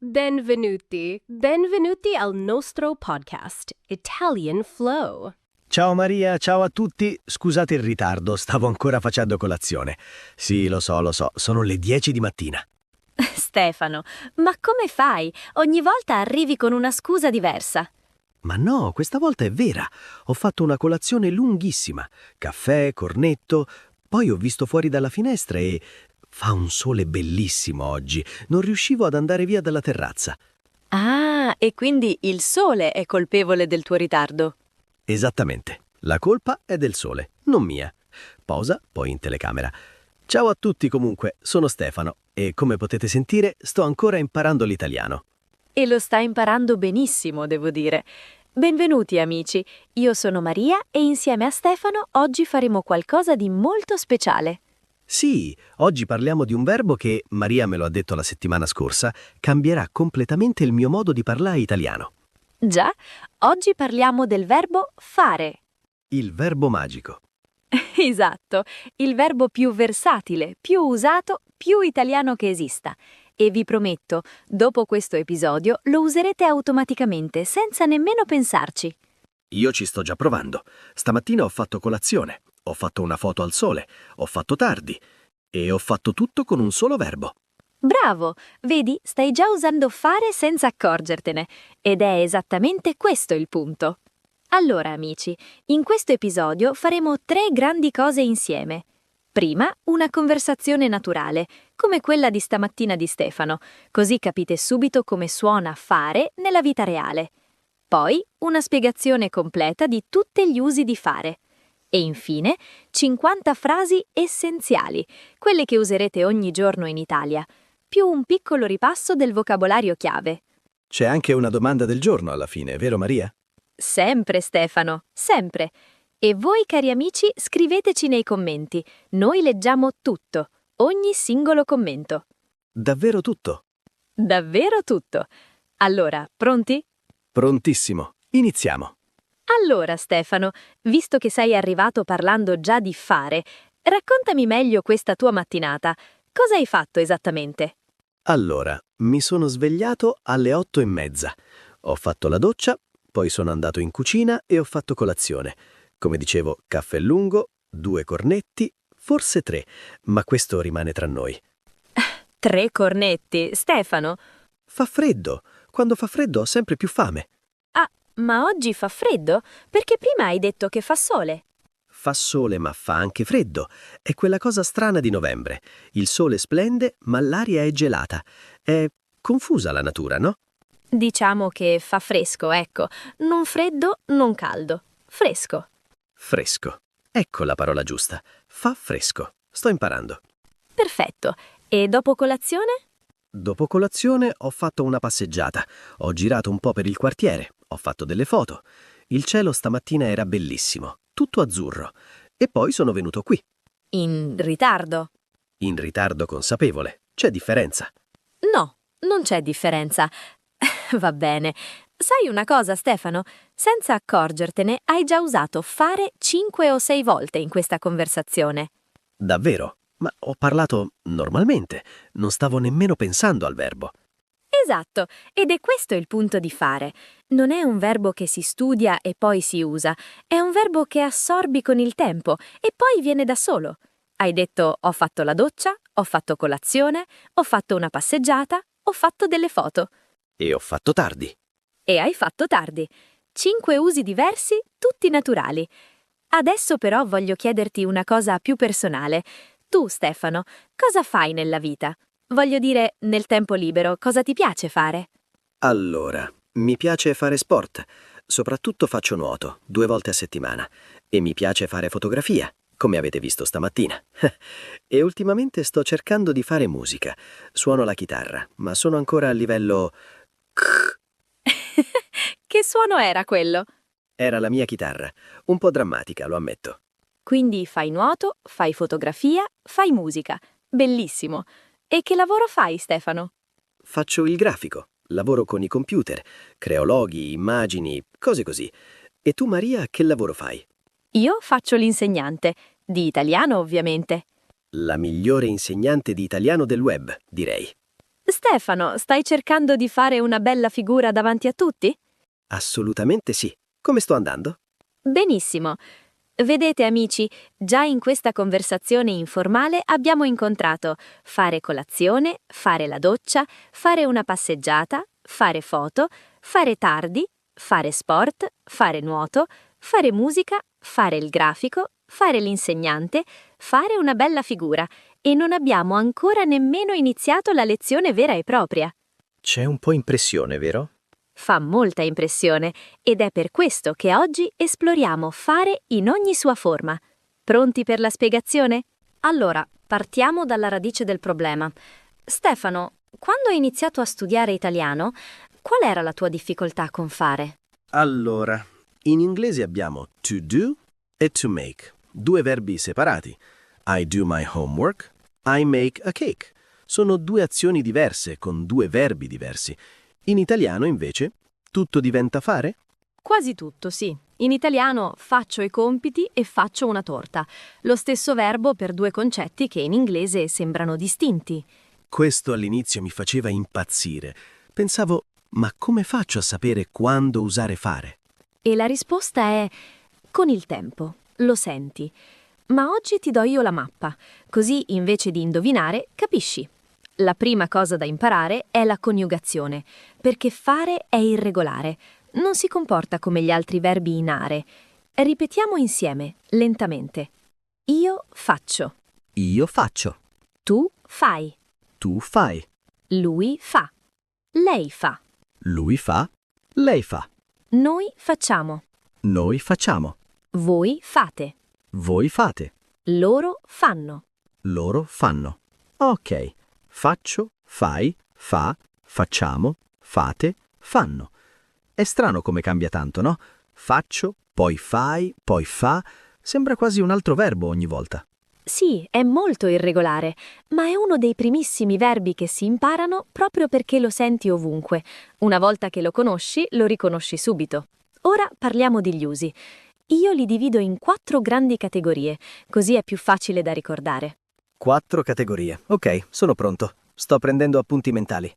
Benvenuti. Benvenuti al nostro podcast, Italian Flow. Ciao Maria, ciao a tutti. Scusate il ritardo, stavo ancora facendo colazione. Sì, lo so, sono le 10 di mattina. Stefano, ma come fai? Ogni volta arrivi con una scusa diversa. Ma no, questa volta è vera. Ho fatto una colazione lunghissima. Caffè, cornetto. Poi ho visto fuori dalla finestra e fa un sole bellissimo oggi. Non riuscivo ad andare via dalla terrazza. Ah, e quindi il sole è colpevole del tuo ritardo. Esattamente. La colpa è del sole, non mia. Posa, poi in telecamera. Ciao a tutti comunque, sono Stefano e come potete sentire sto ancora imparando l'italiano. E lo stai imparando benissimo, devo dire. Benvenuti amici, io sono Maria e insieme a Stefano oggi faremo qualcosa di molto speciale. Sì, oggi parliamo di un verbo che, Maria me lo ha detto la settimana scorsa, cambierà completamente il mio modo di parlare italiano. Già, oggi parliamo del verbo fare. Il verbo magico. Esatto, il verbo più versatile, più usato, più italiano che esista. E vi prometto, dopo questo episodio lo userete automaticamente, senza nemmeno pensarci. Io ci sto già provando. Stamattina ho fatto colazione, ho fatto una foto al sole, ho fatto tardi e ho fatto tutto con un solo verbo. Bravo! Vedi, stai già usando fare senza accorgertene. Ed è esattamente questo il punto. Allora, amici, in questo episodio faremo 3 grandi cose insieme. Prima, una conversazione naturale, come quella di stamattina di Stefano, così capite subito come suona fare nella vita reale. Poi, una spiegazione completa di tutti gli usi di fare. E infine, 50 frasi essenziali, quelle che userete ogni giorno in Italia, più un piccolo ripasso del vocabolario chiave. C'è anche una domanda del giorno alla fine, vero Maria? Sempre, Stefano, sempre. E voi, cari amici, scriveteci nei commenti. Noi leggiamo tutto, ogni singolo commento. Davvero tutto? Davvero tutto. Allora, pronti? Prontissimo. Iniziamo. Allora, Stefano, visto che sei arrivato parlando già di fare, raccontami meglio questa tua mattinata. Cosa hai fatto esattamente? Allora, mi sono svegliato alle 8:30. Ho fatto la doccia, poi sono andato in cucina e ho fatto colazione. Come dicevo, caffè lungo, 2 cornetti, forse 3, ma questo rimane tra noi. 3 cornetti, Stefano. Fa freddo. Quando fa freddo ho sempre più fame. Ah, ma oggi fa freddo? Perché prima hai detto che fa sole. Fa sole ma fa anche freddo. È quella cosa strana di novembre. Il sole splende ma l'aria è gelata. È confusa la natura, no? Diciamo che fa fresco, ecco. Non freddo, non caldo. Fresco. Fresco. Ecco la parola giusta. Fa fresco. Sto imparando. Perfetto. E dopo colazione? Dopo colazione ho fatto una passeggiata. Ho girato un po' per il quartiere. Ho fatto delle foto. Il cielo stamattina era bellissimo. Tutto azzurro. E poi sono venuto qui. In ritardo? In ritardo consapevole. C'è differenza. No, non c'è differenza. Va bene. Sai una cosa, Stefano? Senza accorgertene, hai già usato fare 5 o 6 volte in questa conversazione. Davvero? Ma ho parlato normalmente. Non stavo nemmeno pensando al verbo. Esatto, ed è questo il punto di fare. Non è un verbo che si studia e poi si usa, è un verbo che assorbi con il tempo e poi viene da solo. Hai detto ho fatto la doccia, ho fatto colazione, ho fatto una passeggiata, ho fatto delle foto. E ho fatto tardi. E hai fatto tardi. 5 usi diversi, tutti naturali. Adesso però voglio chiederti una cosa più personale. Tu, Stefano, cosa fai nella vita? Voglio dire, nel tempo libero, cosa ti piace fare? Allora, mi piace fare sport. Soprattutto faccio nuoto, 2 volte a settimana. E mi piace fare fotografia, come avete visto stamattina. E ultimamente sto cercando di fare musica. Suono la chitarra, ma sono ancora a livello... Che suono era quello? Era la mia chitarra. Un po' drammatica, lo ammetto. Quindi fai nuoto, fai fotografia, fai musica. Bellissimo. E che lavoro fai, Stefano? Faccio il grafico, lavoro con i computer, creo loghi, immagini, cose così. E tu, Maria, che lavoro fai? Io faccio l'insegnante, di italiano ovviamente. La migliore insegnante di italiano del web, direi. Stefano, stai cercando di fare una bella figura davanti a tutti? Assolutamente sì. Come sto andando? Benissimo. Vedete amici, già in questa conversazione informale abbiamo incontrato fare colazione, fare la doccia, fare una passeggiata, fare foto, fare tardi, fare sport, fare nuoto, fare musica, fare il grafico, fare l'insegnante, fare una bella figura e non abbiamo ancora nemmeno iniziato la lezione vera e propria. C'è un po' impressione, vero? Fa molta impressione ed è per questo che oggi esploriamo fare in ogni sua forma. Pronti per la spiegazione? Allora, partiamo dalla radice del problema. Stefano, quando hai iniziato a studiare italiano, qual era la tua difficoltà con fare? Allora, in inglese abbiamo to do e to make, due verbi separati. I do my homework, I make a cake. Sono due azioni diverse con due verbi diversi. In italiano, invece, tutto diventa fare? Quasi tutto, sì. In italiano faccio i compiti e faccio una torta. Lo stesso verbo per due concetti che in inglese sembrano distinti. Questo all'inizio mi faceva impazzire. Pensavo, ma come faccio a sapere quando usare fare? E la risposta è con il tempo, lo senti. Ma oggi ti do io la mappa, così invece di indovinare, capisci. La prima cosa da imparare è la coniugazione, perché fare è irregolare, non si comporta come gli altri verbi in are. Ripetiamo insieme, lentamente. Io faccio, Io faccio. tu fai, Tu fai, lui fa, lei fa, lui fa, lei fa, noi facciamo, noi facciamo, voi fate, voi fate, loro fanno. loro fanno. Ok, faccio, fai, fa, facciamo, fate, fanno. È strano come cambia tanto, no? Faccio, poi fai, poi fa. Sembra quasi un altro verbo ogni volta. Sì, è molto irregolare, ma è uno dei primissimi verbi che si imparano proprio perché lo senti ovunque. Una volta che lo conosci, lo riconosci subito. Ora parliamo degli usi. Io li divido in 4 grandi categorie, così è più facile da ricordare. 4 categorie. Ok, sono pronto. Sto prendendo appunti mentali.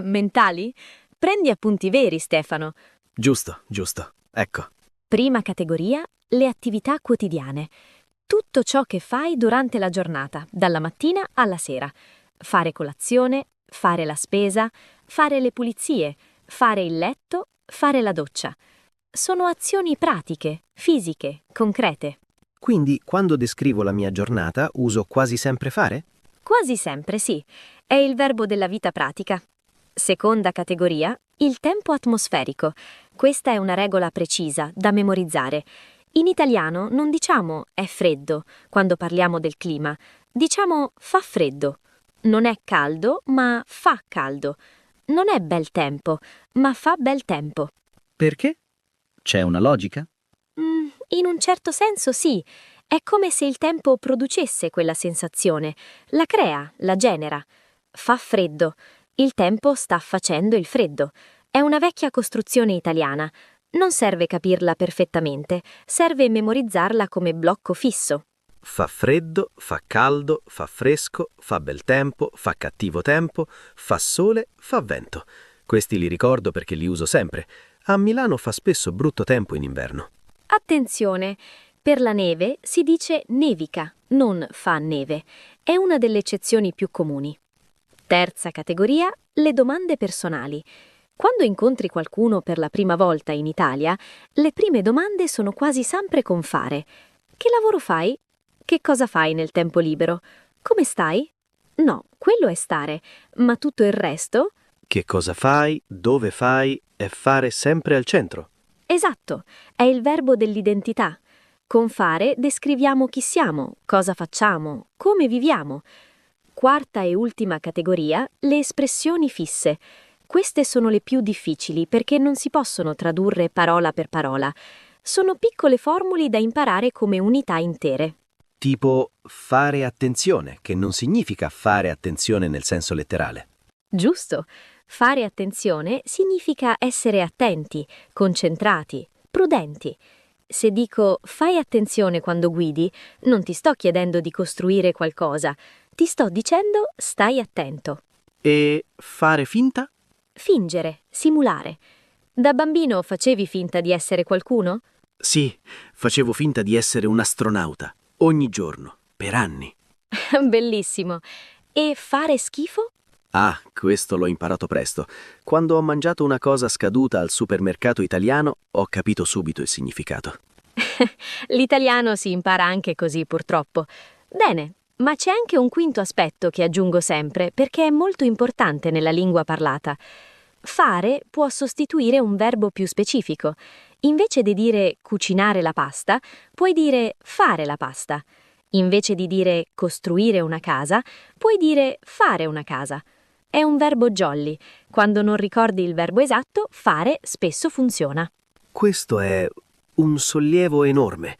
Mentali? Prendi appunti veri, Stefano. Giusto, giusto. Ecco. Prima categoria, le attività quotidiane. Tutto ciò che fai durante la giornata, dalla mattina alla sera. Fare colazione, fare la spesa, fare le pulizie, fare il letto, fare la doccia. Sono azioni pratiche, fisiche, concrete. Quindi, quando descrivo la mia giornata, uso quasi sempre fare? Quasi sempre sì. È il verbo della vita pratica. Seconda categoria, il tempo atmosferico. Questa è una regola precisa, da memorizzare. In italiano non diciamo è freddo quando parliamo del clima, diciamo fa freddo. Non è caldo, ma fa caldo. Non è bel tempo, ma fa bel tempo. Perché? C'è una logica? In un certo senso sì. È come se il tempo producesse quella sensazione. La crea, la genera. Fa freddo. Il tempo sta facendo il freddo. È una vecchia costruzione italiana. Non serve capirla perfettamente, serve memorizzarla come blocco fisso. Fa freddo, fa caldo, fa fresco, fa bel tempo, fa cattivo tempo, fa sole, fa vento. Questi li ricordo perché li uso sempre. A Milano fa spesso brutto tempo in inverno. Attenzione! Per la neve si dice nevica, non fa neve. È una delle eccezioni più comuni. Terza categoria, le domande personali. Quando incontri qualcuno per la prima volta in Italia, le prime domande sono quasi sempre con fare. Che lavoro fai? Che cosa fai nel tempo libero? Come stai? No, quello è stare, ma tutto il resto? Che cosa fai, dove fai, è fare sempre al centro. Esatto, è il verbo dell'identità. Con fare descriviamo chi siamo, cosa facciamo, come viviamo. Quarta e ultima categoria, le espressioni fisse. Queste sono le più difficili perché non si possono tradurre parola per parola. Sono piccole formule da imparare come unità intere. Tipo fare attenzione, che non significa fare attenzione nel senso letterale. Giusto. Fare attenzione significa essere attenti, concentrati, prudenti. Se dico fai attenzione quando guidi, non ti sto chiedendo di costruire qualcosa, ti sto dicendo stai attento. E fare finta? Fingere, simulare. Da bambino facevi finta di essere qualcuno? Sì, facevo finta di essere un astronauta, ogni giorno, per anni. Bellissimo. E fare schifo? Ah, questo l'ho imparato presto. Quando ho mangiato una cosa scaduta al supermercato italiano, ho capito subito il significato. L'italiano si impara anche così, purtroppo. Bene, ma c'è anche un quinto aspetto che aggiungo sempre, perché è molto importante nella lingua parlata. Fare può sostituire un verbo più specifico. Invece di dire cucinare la pasta, puoi dire fare la pasta. Invece di dire costruire una casa, puoi dire fare una casa. È un verbo jolly. Quando non ricordi il verbo esatto, fare spesso funziona. Questo è un sollievo enorme.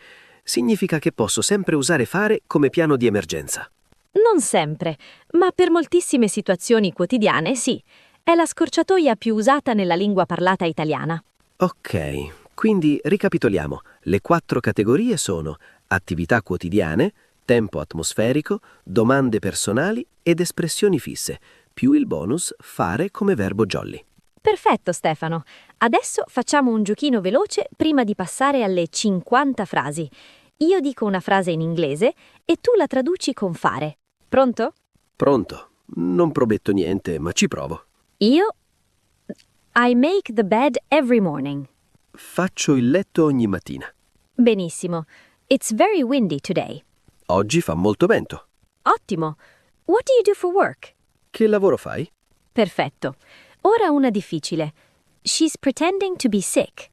Significa che posso sempre usare fare come piano di emergenza. Non sempre, ma per moltissime situazioni quotidiane sì. È la scorciatoia più usata nella lingua parlata italiana. Ok, quindi ricapitoliamo. Le 4 categorie sono attività quotidiane, tempo atmosferico, domande personali ed espressioni fisse, più il bonus fare come verbo jolly. Perfetto, Stefano. Adesso facciamo un giochino veloce prima di passare alle 50 frasi. Io dico una frase in inglese e tu la traduci con fare. Pronto? Pronto. Non prometto niente, ma ci provo. Io I make the bed every morning. Faccio il letto ogni mattina. Benissimo. It's very windy today. Oggi fa molto vento. Ottimo. What do you do for work? Che lavoro fai? Perfetto. Ora una difficile. She's pretending to be sick.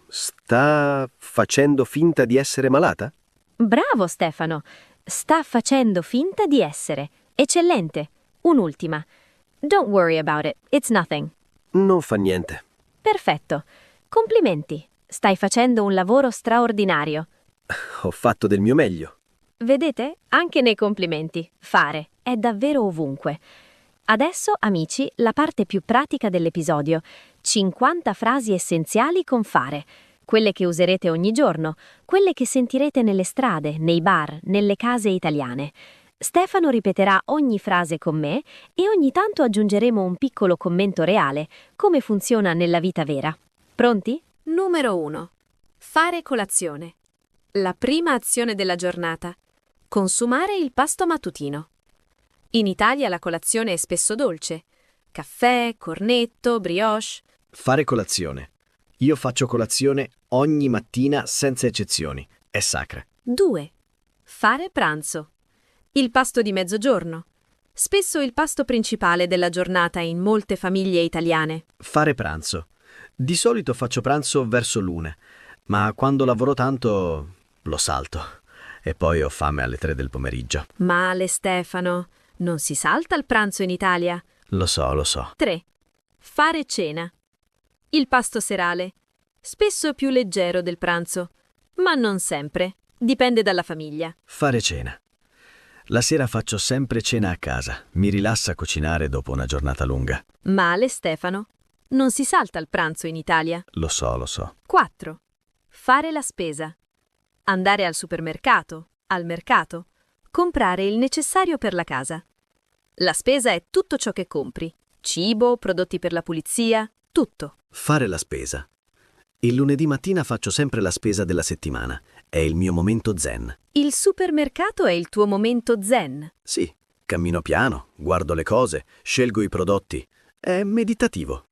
Sta facendo finta di essere malata? Bravo, Stefano. Sta facendo finta di essere. Eccellente. Un'ultima. Don't worry about it. It's nothing. Non fa niente. Perfetto. Complimenti. Stai facendo un lavoro straordinario. Ho fatto del mio meglio. Vedete? Anche nei complimenti. Fare è davvero ovunque. Adesso, amici, la parte più pratica dell'episodio. 50 frasi essenziali con fare. Quelle che userete ogni giorno, quelle che sentirete nelle strade, nei bar, nelle case italiane. Stefano ripeterà ogni frase con me e ogni tanto aggiungeremo un piccolo commento reale, come funziona nella vita vera. Pronti? Numero 1. Fare colazione. La prima azione della giornata. Consumare il pasto mattutino. In Italia la colazione è spesso dolce. Caffè, cornetto, brioche. Fare colazione. Io faccio colazione ogni mattina senza eccezioni. È sacra. 2. Fare pranzo. Il pasto di mezzogiorno. Spesso il pasto principale della giornata in molte famiglie italiane. Fare pranzo. Di solito faccio pranzo verso l'1, ma quando lavoro tanto lo salto. E poi ho fame alle 3 del pomeriggio. Male, Stefano. Non si salta il pranzo in Italia. Lo so. 3. Fare cena. Il pasto serale. Spesso più leggero del pranzo, ma non sempre. Dipende dalla famiglia. Fare cena. La sera faccio sempre cena a casa. Mi rilassa cucinare dopo una giornata lunga. Male, Stefano. Non si salta il pranzo in Italia. Lo so. 4. Fare la spesa. Andare al supermercato, al mercato. Comprare il necessario per la casa. La spesa è tutto ciò che compri. Cibo, prodotti per la pulizia, tutto. Fare la spesa. Il lunedì mattina faccio sempre la spesa della settimana. È il mio momento zen. Il supermercato è il tuo momento zen. Sì, cammino piano, guardo le cose, scelgo i prodotti. È meditativo.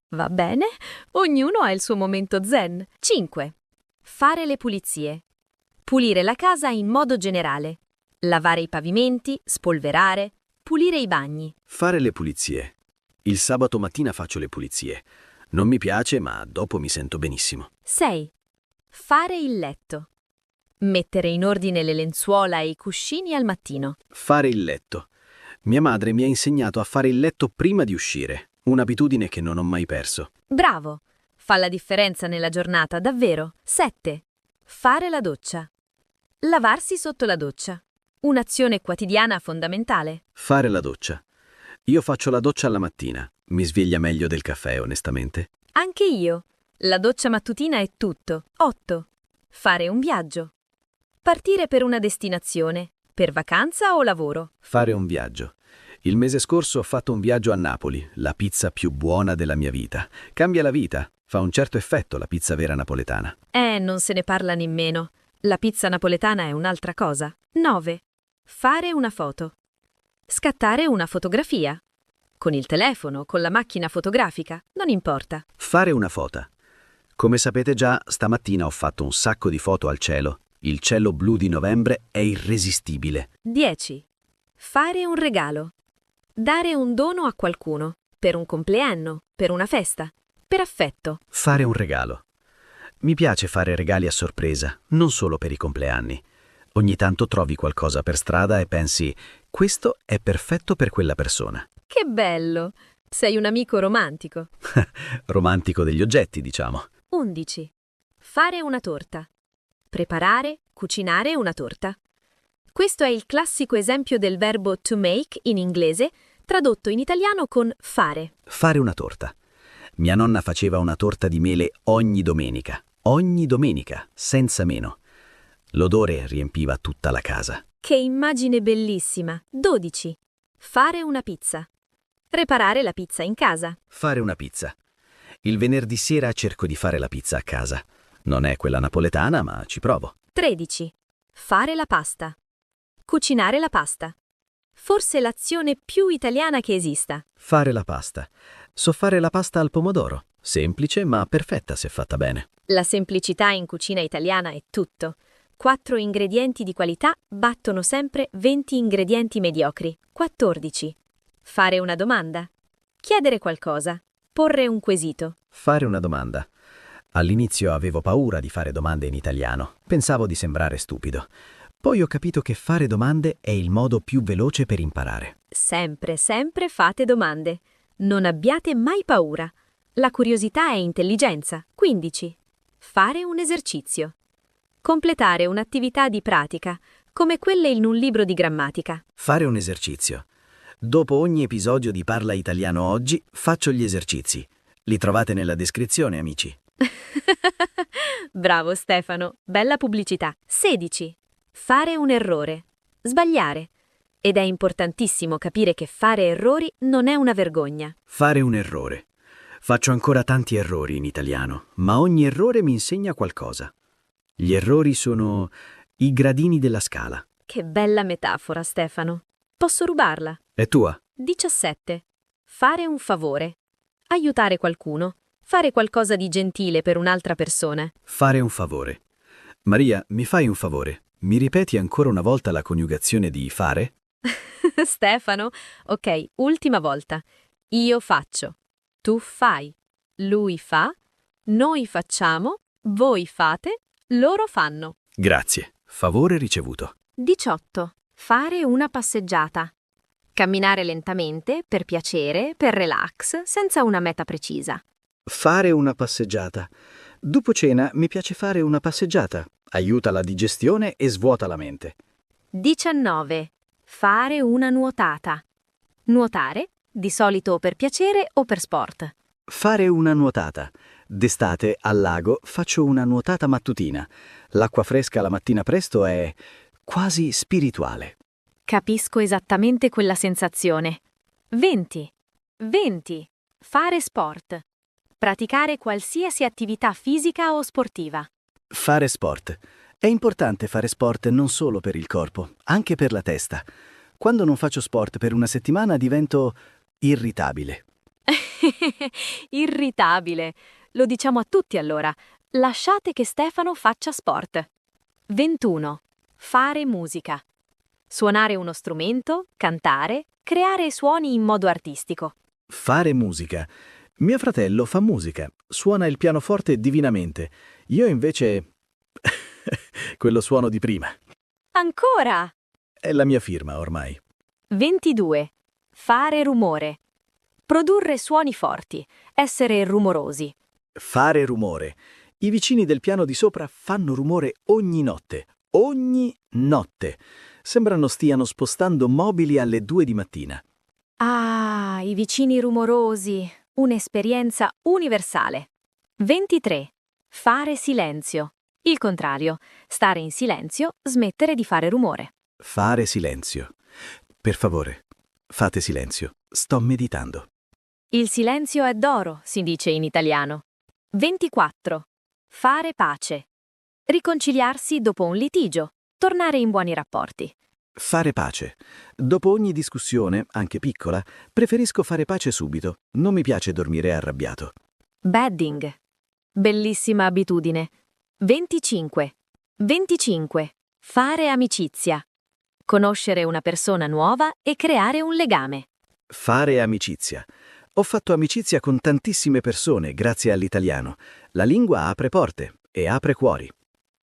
Va bene, ognuno ha il suo momento zen. 5. Fare le pulizie. Pulire la casa in modo generale. Lavare i pavimenti, spolverare, pulire i bagni. Fare le pulizie. Il sabato mattina faccio le pulizie. Non mi piace, ma dopo mi sento benissimo. 6. Fare il letto. Mettere in ordine le lenzuola e i cuscini al mattino. Fare il letto. Mia madre mi ha insegnato a fare il letto prima di uscire, un'abitudine che non ho mai perso. Bravo! Fa la differenza nella giornata, davvero. 7. Fare la doccia. Lavarsi sotto la doccia. Un'azione quotidiana fondamentale. Fare la doccia. Io faccio la doccia alla mattina. Mi sveglia meglio del caffè, onestamente. Anche io. La doccia mattutina è tutto. 8. Fare un viaggio. Partire per una destinazione. Per vacanza o lavoro. Fare un viaggio. Il mese scorso ho fatto un viaggio a Napoli, la pizza più buona della mia vita. Cambia la vita, fa un certo effetto la pizza vera napoletana. Non se ne parla nemmeno. La pizza napoletana è un'altra cosa. 9. Fare una foto. Scattare una fotografia. Con il telefono, con la macchina fotografica, non importa. Fare una foto. Come sapete già, stamattina ho fatto un sacco di foto al cielo. Il cielo blu di novembre è irresistibile. 10. Fare un regalo. Dare un dono a qualcuno, per un compleanno, per una festa, per affetto. Fare un regalo. Mi piace fare regali a sorpresa, non solo per i compleanni. Ogni tanto trovi qualcosa per strada e pensi, questo è perfetto per quella persona. Che bello! Sei un amico romantico. Romantico degli oggetti, diciamo. 11. Fare una torta. Preparare, cucinare una torta. Questo è il classico esempio del verbo to make in inglese, tradotto in italiano con fare. Fare una torta. Mia nonna faceva una torta di mele ogni domenica, senza meno. L'odore riempiva tutta la casa. Che immagine bellissima! 12. Fare una pizza. Preparare la pizza in casa. Fare una pizza. Il venerdì sera cerco di fare la pizza a casa. Non è quella napoletana, ma ci provo. 13. Fare la pasta. Cucinare la pasta. Forse l'azione più italiana che esista. Fare la pasta. So fare la pasta al pomodoro. Semplice, ma perfetta se fatta bene. La semplicità in cucina italiana è tutto. 4 ingredienti di qualità battono sempre 20 ingredienti mediocri. 14. Fare una domanda. Chiedere qualcosa. Porre un quesito. Fare una domanda. All'inizio avevo paura di fare domande in italiano. Pensavo di sembrare stupido. Poi ho capito che fare domande è il modo più veloce per imparare. Sempre, sempre fate domande. Non abbiate mai paura. La curiosità è intelligenza. 15. Fare un esercizio. Completare un'attività di pratica, come quelle in un libro di grammatica. Fare un esercizio. Dopo ogni episodio di Parla Italiano Oggi, faccio gli esercizi. Li trovate nella descrizione, amici. Bravo Stefano, bella pubblicità. 16. Fare un errore. Sbagliare. Ed è importantissimo capire che fare errori non è una vergogna. Fare un errore. Faccio ancora tanti errori in italiano, ma ogni errore mi insegna qualcosa. Gli errori sono i gradini della scala. Che bella metafora, Stefano. Posso rubarla? È tua? 17. Fare un favore. Aiutare qualcuno. Fare qualcosa di gentile per un'altra persona. Fare un favore. Maria, mi fai un favore? Mi ripeti ancora una volta la coniugazione di fare? Stefano, ok, ultima volta. Io faccio. Tu fai. Lui fa. Noi facciamo. Voi fate. Loro fanno. Grazie. Favore ricevuto. 18. Fare una passeggiata. Camminare lentamente, per piacere, per relax, senza una meta precisa. Fare una passeggiata. Dopo cena mi piace fare una passeggiata. Aiuta la digestione e svuota la mente. 19. Fare una nuotata. Nuotare, di solito per piacere o per sport. Fare una nuotata. D'estate al lago faccio una nuotata mattutina. L'acqua fresca la mattina presto è quasi spirituale. Capisco esattamente quella sensazione. 20. 20. Fare sport. Praticare qualsiasi attività fisica o sportiva. Fare sport. È importante fare sport non solo per il corpo, anche per la testa. Quando non faccio sport per una settimana divento irritabile. Irritabile. Lo diciamo a tutti allora. Lasciate che Stefano faccia sport. 21. Fare musica. Suonare uno strumento, cantare, creare suoni in modo artistico. Fare musica. Mio fratello fa musica, suona il pianoforte divinamente. Io invece... quello suono di prima. Ancora! È la mia firma ormai. 22. Fare rumore. Produrre suoni forti. Essere rumorosi. Fare rumore. I vicini del piano di sopra fanno rumore ogni notte. Ogni notte. Sembrano stiano spostando mobili alle 2 di mattina. Ah, i vicini rumorosi. Un'esperienza universale. 23. Fare silenzio. Il contrario. Stare in silenzio, smettere di fare rumore. Fare silenzio. Per favore, Fate silenzio. Sto meditando. Il silenzio è d'oro, si dice in italiano. 24. Fare pace. Riconciliarsi dopo un litigio. Tornare in buoni rapporti. Fare pace. Dopo ogni discussione, anche piccola, preferisco fare pace subito. Non mi piace dormire arrabbiato. Bedding. Bellissima abitudine. 25. 25. Fare amicizia. Conoscere una persona nuova e creare un legame. Fare amicizia. Ho fatto amicizia con tantissime persone grazie all'italiano. La lingua apre porte e apre cuori.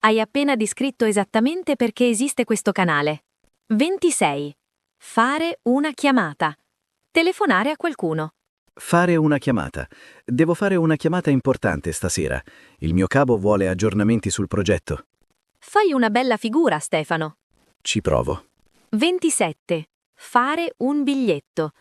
Hai appena descritto esattamente perché esiste questo canale. 26. Fare una chiamata. Telefonare a qualcuno. Fare una chiamata. Devo fare una chiamata importante stasera. Il mio capo vuole aggiornamenti sul progetto. Fai una bella figura, Stefano. Ci provo. 27. Fare un biglietto.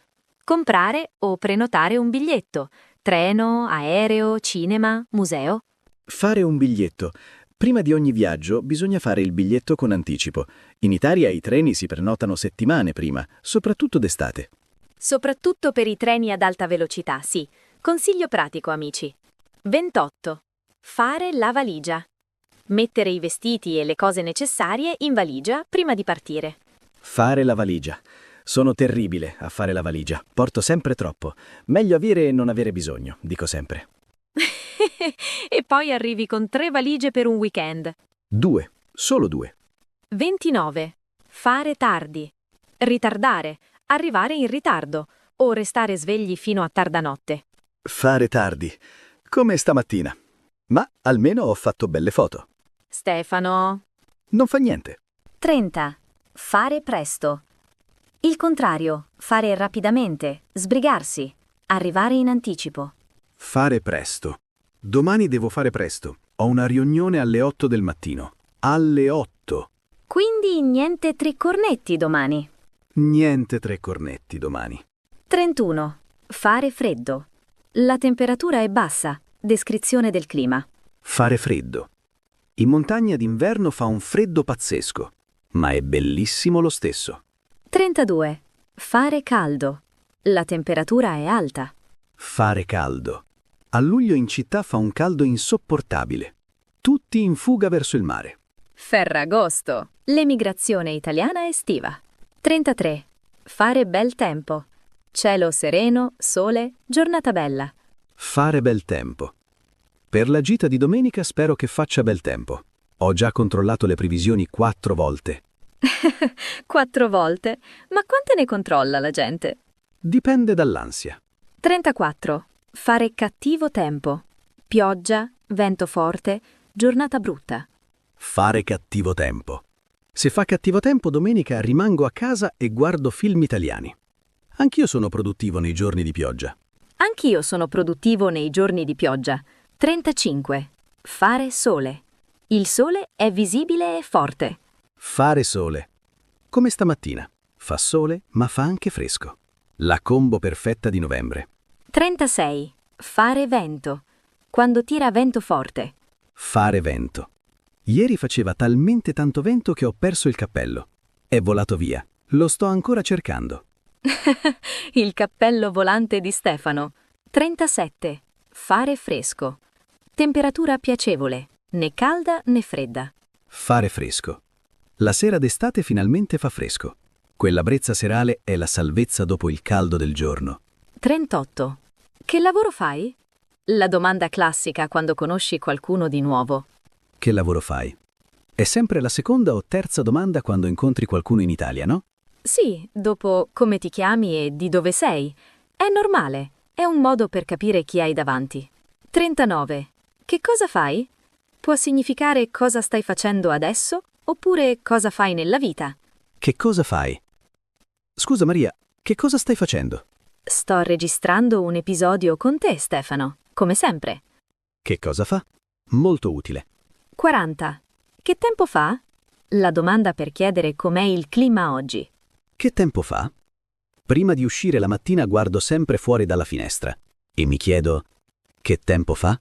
Comprare o prenotare un biglietto. Treno, aereo, cinema, museo. Fare un biglietto. Prima di ogni viaggio bisogna fare il biglietto con anticipo. In Italia i treni si prenotano settimane prima, soprattutto d'estate. Soprattutto per i treni ad alta velocità, sì. Consiglio pratico, amici. 28. Fare la valigia. Mettere i vestiti e le cose necessarie in valigia prima di partire. Fare la valigia. Sono terribile a fare la valigia. Porto sempre troppo. Meglio avere e non avere bisogno, dico sempre. E poi arrivi con 3 valigie per un weekend. 2. Solo 2. 29. Fare tardi. Ritardare. Arrivare in ritardo. O restare svegli fino a tarda notte. Fare tardi. Come stamattina. Ma almeno ho fatto belle foto. Stefano. Non fa niente. 30. Fare presto. Il contrario, fare rapidamente, sbrigarsi, arrivare in anticipo. Fare presto. Domani devo fare presto. Ho una riunione alle 8 del mattino. Alle 8. Quindi niente tricornetti domani. Niente 3 cornetti domani. 31. Fare freddo. La temperatura è bassa. Descrizione del clima. Fare freddo. In montagna d'inverno fa un freddo pazzesco, ma è bellissimo lo stesso. 32. Fare caldo. La temperatura è alta. Fare caldo. A luglio in città fa un caldo insopportabile. Tutti in fuga verso il mare. Ferragosto. L'emigrazione italiana estiva. 33. Fare bel tempo. Cielo sereno, sole, giornata bella. Fare bel tempo. Per la gita di domenica spero che faccia bel tempo. Ho già controllato le previsioni 4 volte. 4 volte? Ma quante ne controlla la gente? Dipende dall'ansia. 34. Fare cattivo tempo. Pioggia, vento forte, giornata brutta. Fare cattivo tempo. Se fa cattivo tempo domenica rimango a casa e guardo film italiani. Anch'io sono produttivo nei giorni di pioggia. Anch'io sono produttivo nei giorni di pioggia. 35. Fare sole. Il sole è visibile e forte. Fare sole. Come stamattina. Fa sole, ma fa anche fresco. La combo perfetta di novembre. 36. Fare vento. Quando tira vento forte. Fare vento. Ieri faceva talmente tanto vento che ho perso il cappello. È volato via. Lo sto ancora cercando. Il cappello volante di Stefano. 37. Fare fresco. Temperatura piacevole, né calda né fredda. Fare fresco. La sera d'estate finalmente fa fresco. Quella brezza serale è la salvezza dopo il caldo del giorno. 38. Che lavoro fai? La domanda classica quando conosci qualcuno di nuovo. Che lavoro fai? È sempre la seconda o terza domanda quando incontri qualcuno in Italia, no? Sì, dopo come ti chiami e di dove sei. È normale, è un modo per capire chi hai davanti. 39. Che cosa fai? Può significare cosa stai facendo adesso oppure cosa fai nella vita. Che cosa fai? Scusa Maria, che cosa stai facendo? Sto registrando un episodio con te, Stefano, come sempre. Che cosa fa? Molto utile. 40. Che tempo fa? La domanda per chiedere com'è il clima oggi. Che tempo fa? Prima di uscire la mattina guardo sempre fuori dalla finestra e mi chiedo: che tempo fa?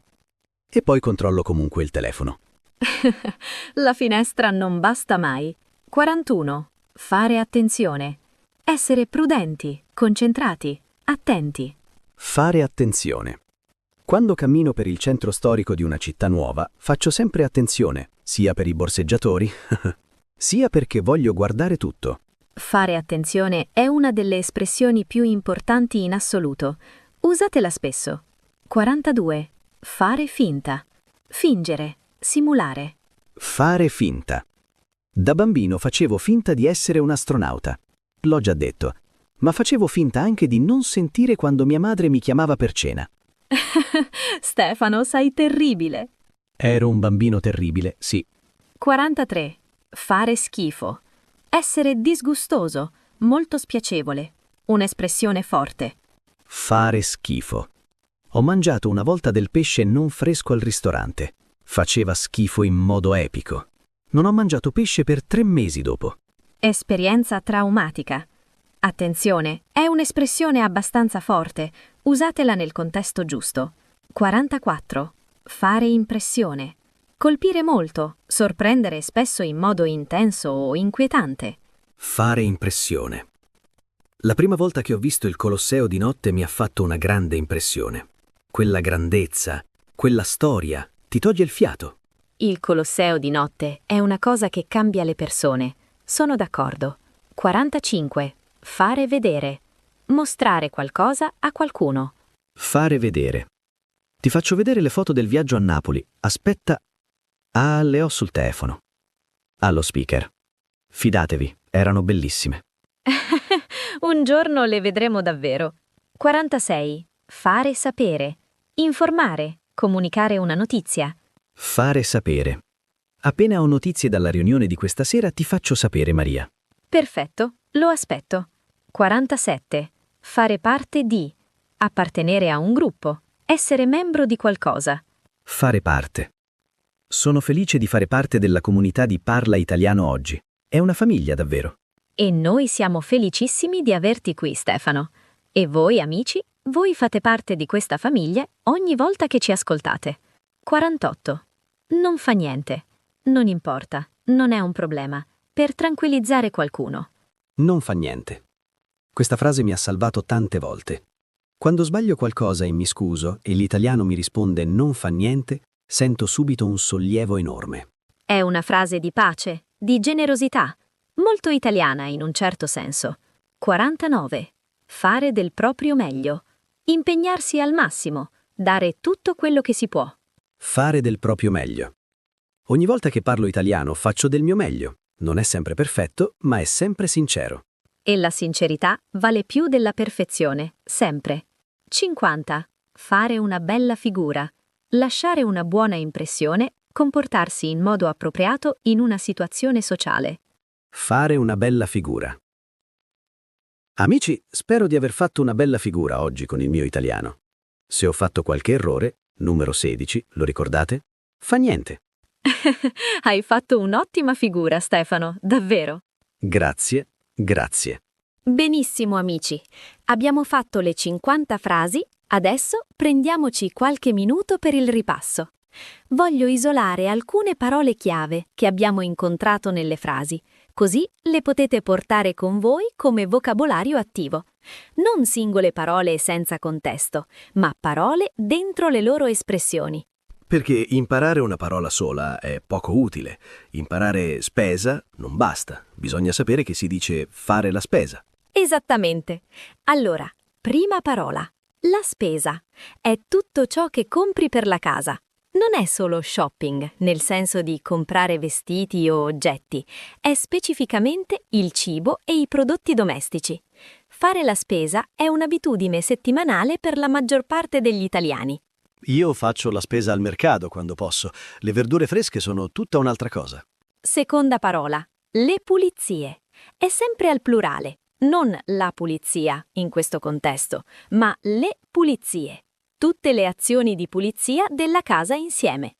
E poi controllo comunque il telefono. La finestra non basta mai. 41. Fare attenzione. Essere prudenti, concentrati, attenti. Fare attenzione. Quando cammino per il centro storico di una città nuova, faccio sempre attenzione, sia per i borseggiatori, sia perché voglio guardare tutto. Fare attenzione è una delle espressioni più importanti in assoluto. Usatela spesso. 42. Fare finta. Fingere, simulare. Fare finta. Da bambino facevo finta di essere un astronauta. L'ho già detto, ma facevo finta anche di non sentire quando mia madre mi chiamava per cena. Stefano, sei terribile. Ero un bambino terribile, sì. 43. Fare schifo. Essere disgustoso, molto spiacevole. Un'espressione forte. Fare schifo. Ho mangiato una volta del pesce non fresco al ristorante. Faceva schifo in modo epico. Non ho mangiato pesce per 3 mesi dopo. Esperienza traumatica. Attenzione, è un'espressione abbastanza forte. Usatela nel contesto giusto. 44. Fare impressione. Colpire molto, sorprendere spesso in modo intenso o inquietante. Fare impressione. La prima volta che ho visto il Colosseo di notte mi ha fatto una grande impressione. Quella grandezza, quella storia, ti toglie il fiato. Il Colosseo di notte è una cosa che cambia le persone. Sono d'accordo. 45. Fare vedere. Mostrare qualcosa a qualcuno. Fare vedere. Ti faccio vedere le foto del viaggio a Napoli. Aspetta. Ah, le ho sul telefono. Allo speaker. Fidatevi, erano bellissime. Un giorno le vedremo davvero. 46. Fare sapere. Informare. Comunicare una notizia. Fare sapere. Appena ho notizie dalla riunione di questa sera ti faccio sapere, Maria. Perfetto, lo aspetto. 47. Fare parte di. Appartenere a un gruppo. Essere membro di qualcosa. Fare parte. Sono felice di fare parte della comunità di Parla Italiano oggi. È una famiglia, davvero. E noi siamo felicissimi di averti qui, Stefano. E voi, amici, voi fate parte di questa famiglia ogni volta che ci ascoltate. 48. Non fa niente. Non importa. Non è un problema. Per tranquillizzare qualcuno. Non fa niente. Questa frase mi ha salvato tante volte. Quando sbaglio qualcosa e mi scuso e l'italiano mi risponde non fa niente, sento subito un sollievo enorme. È una frase di pace, di generosità, molto italiana in un certo senso. 49. Fare del proprio meglio. Impegnarsi al massimo, dare tutto quello che si può. Fare del proprio meglio. Ogni volta che parlo italiano faccio del mio meglio. Non è sempre perfetto, ma è sempre sincero. E la sincerità vale più della perfezione, sempre. 50. Fare una bella figura. Lasciare una buona impressione, comportarsi in modo appropriato in una situazione sociale. Fare una bella figura. Amici, spero di aver fatto una bella figura oggi con il mio italiano. Se ho fatto qualche errore, numero 16, lo ricordate? Fa niente. Hai fatto un'ottima figura, Stefano, davvero. Grazie, grazie. Benissimo, amici. Abbiamo fatto le 50 frasi, adesso prendiamoci qualche minuto per il ripasso. Voglio isolare alcune parole chiave che abbiamo incontrato nelle frasi, così le potete portare con voi come vocabolario attivo. Non singole parole senza contesto, ma parole dentro le loro espressioni. Perché imparare una parola sola è poco utile. Imparare spesa non basta. Bisogna sapere che si dice fare la spesa. Esattamente. Allora, prima parola. La spesa. È tutto ciò che compri per la casa. Non è solo shopping, nel senso di comprare vestiti o oggetti. È specificamente il cibo e i prodotti domestici. Fare la spesa è un'abitudine settimanale per la maggior parte degli italiani. Io faccio la spesa al mercato quando posso. Le verdure fresche sono tutta un'altra cosa. Seconda parola. Le pulizie. È sempre al plurale. Non la pulizia in questo contesto, ma le pulizie. Tutte le azioni di pulizia della casa insieme.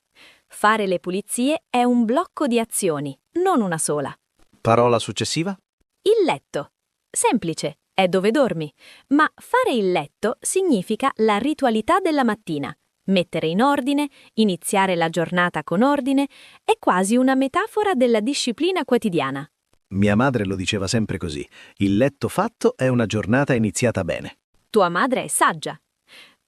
Fare le pulizie è un blocco di azioni, non una sola. Parola successiva? Il letto. Semplice, è dove dormi. Ma fare il letto significa la ritualità della mattina. Mettere in ordine, iniziare la giornata con ordine, è quasi una metafora della disciplina quotidiana. Mia madre lo diceva sempre così. Il letto fatto è una giornata iniziata bene. Tua madre è saggia.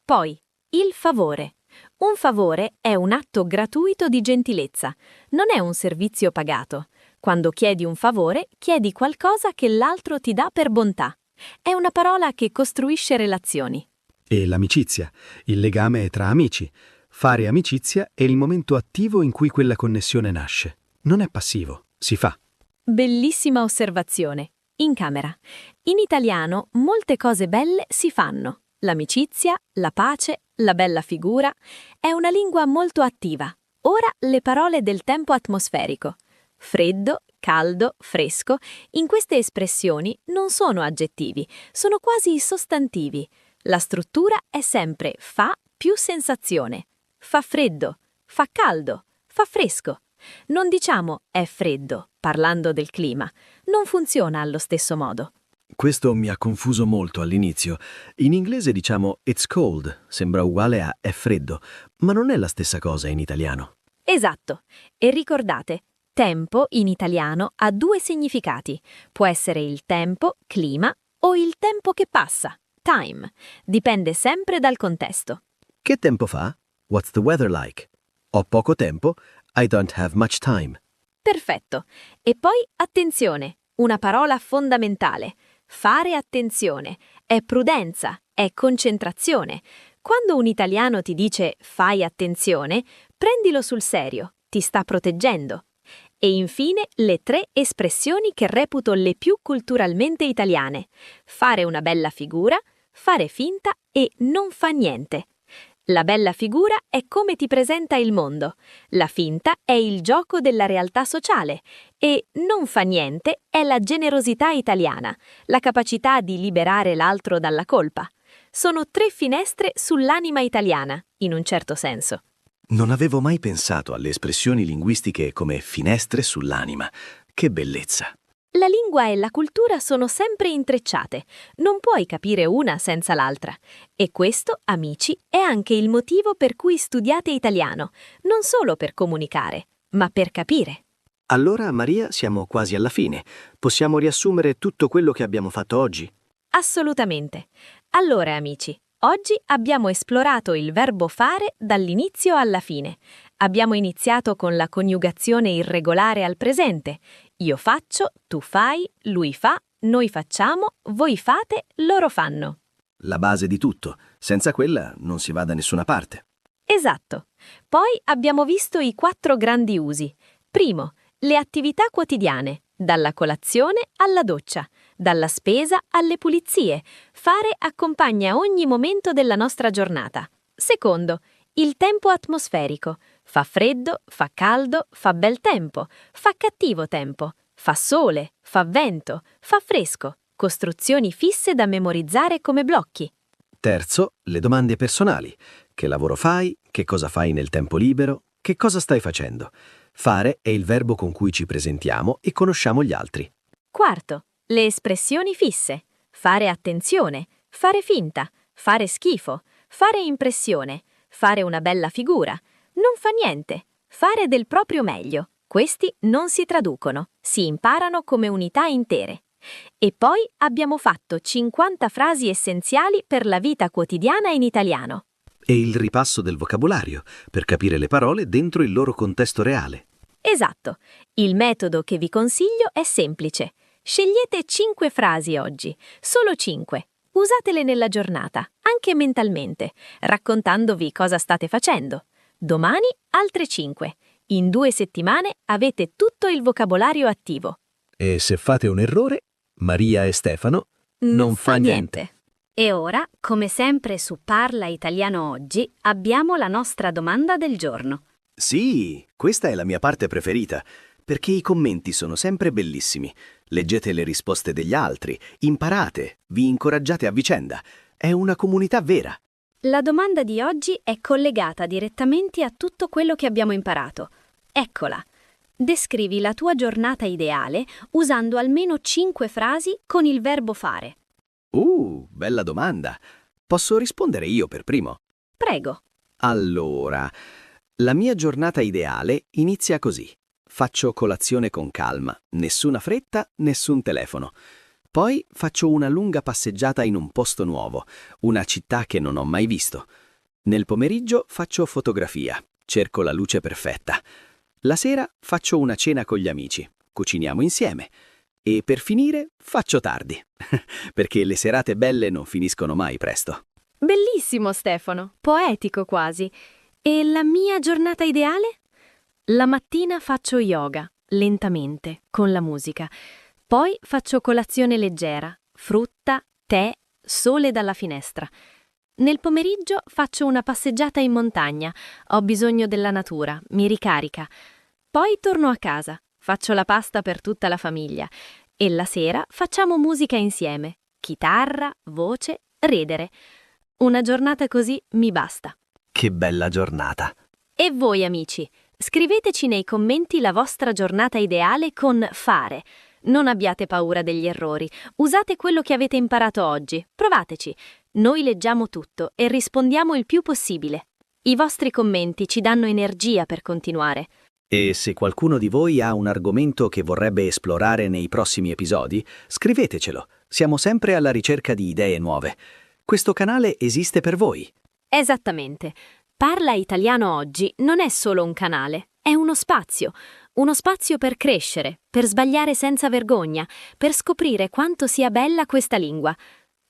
Poi, il favore. Un favore è un atto gratuito di gentilezza, non è un servizio pagato. Quando chiedi un favore, chiedi qualcosa che l'altro ti dà per bontà. È una parola che costruisce relazioni. E l'amicizia. Il legame è tra amici. Fare amicizia è il momento attivo in cui quella connessione nasce. Non è passivo, si fa. Bellissima osservazione. In camera. In italiano molte cose belle si fanno. L'amicizia, la pace, la bella figura. È una lingua molto attiva. Ora le parole del tempo atmosferico. Freddo, caldo, fresco. In queste espressioni non sono aggettivi, sono quasi sostantivi. La struttura è sempre fa più sensazione. Fa freddo, fa caldo, fa fresco. Non diciamo è freddo, parlando del clima. Non funziona allo stesso modo. Questo mi ha confuso molto all'inizio. In inglese diciamo it's cold, sembra uguale a è freddo, ma non è la stessa cosa in italiano. Esatto. E ricordate, tempo in italiano ha due significati. Può essere il tempo, clima, o il tempo che passa, time. Dipende sempre dal contesto. Che tempo fa? What's the weather like? Ho poco tempo. I don't have much time. Perfetto. E poi attenzione, una parola fondamentale. Fare attenzione. È prudenza, è concentrazione. Quando un italiano ti dice fai attenzione, prendilo sul serio, ti sta proteggendo. E infine le 3 espressioni che reputo le più culturalmente italiane. Fare una bella figura, fare finta e non fa niente. La bella figura è come ti presenta il mondo, la finta è il gioco della realtà sociale e non fa niente è la generosità italiana, la capacità di liberare l'altro dalla colpa. Sono 3 finestre sull'anima italiana, in un certo senso. Non avevo mai pensato alle espressioni linguistiche come finestre sull'anima. Che bellezza! La lingua e la cultura sono sempre intrecciate, non puoi capire una senza l'altra. E questo, amici, è anche il motivo per cui studiate italiano, non solo per comunicare, ma per capire. Allora, Maria, siamo quasi alla fine. Possiamo riassumere tutto quello che abbiamo fatto oggi? Assolutamente. Allora, amici, oggi abbiamo esplorato il verbo fare dall'inizio alla fine. Abbiamo iniziato con la coniugazione irregolare al presente. Io faccio, tu fai, lui fa, noi facciamo, voi fate, loro fanno. La base di tutto. Senza quella non si va da nessuna parte. Esatto. Poi abbiamo visto i 4 grandi usi. Primo, le attività quotidiane, dalla colazione alla doccia, dalla spesa alle pulizie. Fare accompagna ogni momento della nostra giornata. Secondo, il tempo atmosferico. Fa freddo, fa caldo, fa bel tempo, fa cattivo tempo, fa sole, fa vento, fa fresco. Costruzioni fisse da memorizzare come blocchi. Terzo, le domande personali. Che lavoro fai? Che cosa fai nel tempo libero? Che cosa stai facendo? Fare è il verbo con cui ci presentiamo e conosciamo gli altri. Quarto, le espressioni fisse. Fare attenzione, fare finta, fare schifo, fare impressione, fare una bella figura. Non fa niente. Fare del proprio meglio. Questi non si traducono, si imparano come unità intere. E poi abbiamo fatto 50 frasi essenziali per la vita quotidiana in italiano. E il ripasso del vocabolario, per capire le parole dentro il loro contesto reale. Esatto. Il metodo che vi consiglio è semplice. Scegliete 5 frasi oggi, solo 5. Usatele nella giornata, anche mentalmente, raccontandovi cosa state facendo. Domani altre 5. In 2 settimane avete tutto il vocabolario attivo. E se fate un errore, Maria e Stefano non fa niente. E ora, come sempre su Parla Italiano Oggi, abbiamo la nostra domanda del giorno. Sì, questa è la mia parte preferita, perché i commenti sono sempre bellissimi. Leggete le risposte degli altri, imparate, vi incoraggiate a vicenda. È una comunità vera. La domanda di oggi è collegata direttamente a tutto quello che abbiamo imparato. Eccola. Descrivi la tua giornata ideale usando almeno 5 frasi con il verbo fare. Bella domanda. Posso rispondere io per primo? Prego. Allora, la mia giornata ideale inizia così. faccio colazione con calma, nessuna fretta, nessun telefono. Poi faccio una lunga passeggiata in un posto nuovo, una città che non ho mai visto. Nel pomeriggio faccio fotografia, cerco la luce perfetta. La sera faccio una cena con gli amici, cuciniamo insieme. E per finire faccio tardi, perché le serate belle non finiscono mai presto. Bellissimo, Stefano, poetico quasi. E la mia giornata ideale? La mattina faccio yoga, lentamente, con la musica. Poi faccio colazione leggera, frutta, tè, sole dalla finestra. Nel pomeriggio faccio una passeggiata in montagna, ho bisogno della natura, mi ricarica. Poi torno a casa, faccio la pasta per tutta la famiglia e la sera facciamo musica insieme, chitarra, voce, ridere. Una giornata così mi basta. Che bella giornata! E voi, amici, scriveteci nei commenti la vostra giornata ideale con fare. Non abbiate paura degli errori, usate quello che avete imparato oggi, provateci. Noi leggiamo tutto e rispondiamo il più possibile. I vostri commenti ci danno energia per continuare. E se qualcuno di voi ha un argomento che vorrebbe esplorare nei prossimi episodi, scrivetecelo. Siamo sempre alla ricerca di idee nuove. Questo canale esiste per voi. Esattamente. Parla Italiano Oggi non è solo un canale, è uno spazio per crescere, per sbagliare senza vergogna, per scoprire quanto sia bella questa lingua.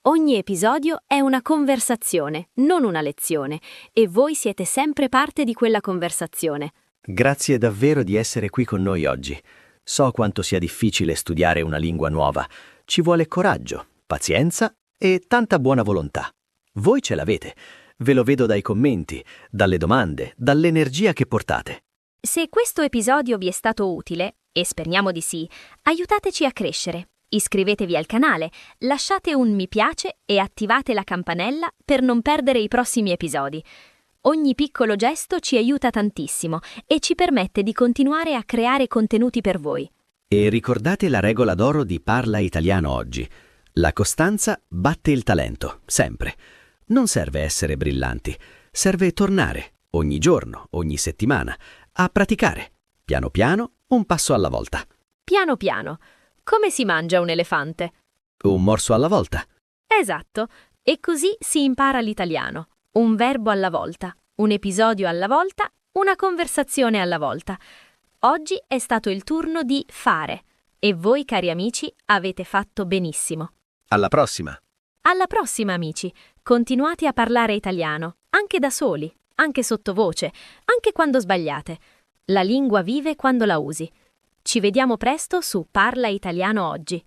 Ogni episodio è una conversazione, non una lezione, e voi siete sempre parte di quella conversazione. Grazie davvero di essere qui con noi oggi. So quanto sia difficile studiare una lingua nuova. Ci vuole coraggio, pazienza e tanta buona volontà. Voi ce l'avete. Ve lo vedo dai commenti, dalle domande, dall'energia che portate. Se questo episodio vi è stato utile, e speriamo di sì, aiutateci a crescere. Iscrivetevi al canale, lasciate un mi piace e attivate la campanella per non perdere i prossimi episodi. Ogni piccolo gesto ci aiuta tantissimo e ci permette di continuare a creare contenuti per voi. E ricordate la regola d'oro di Parla Italiano Oggi. La costanza batte il talento, sempre. Non serve essere brillanti, serve tornare, ogni giorno, ogni settimana, a praticare. Piano piano, un passo alla volta. Piano piano. Come si mangia un elefante? Un morso alla volta. Esatto. E così si impara l'italiano. Un verbo alla volta, un episodio alla volta, una conversazione alla volta. Oggi è stato il turno di fare. E voi, cari amici, avete fatto benissimo. Alla prossima! Alla prossima, amici. Continuate a parlare italiano, anche da soli, anche sottovoce, anche quando sbagliate. La lingua vive quando la usi. Ci vediamo presto su Parla Italiano Oggi.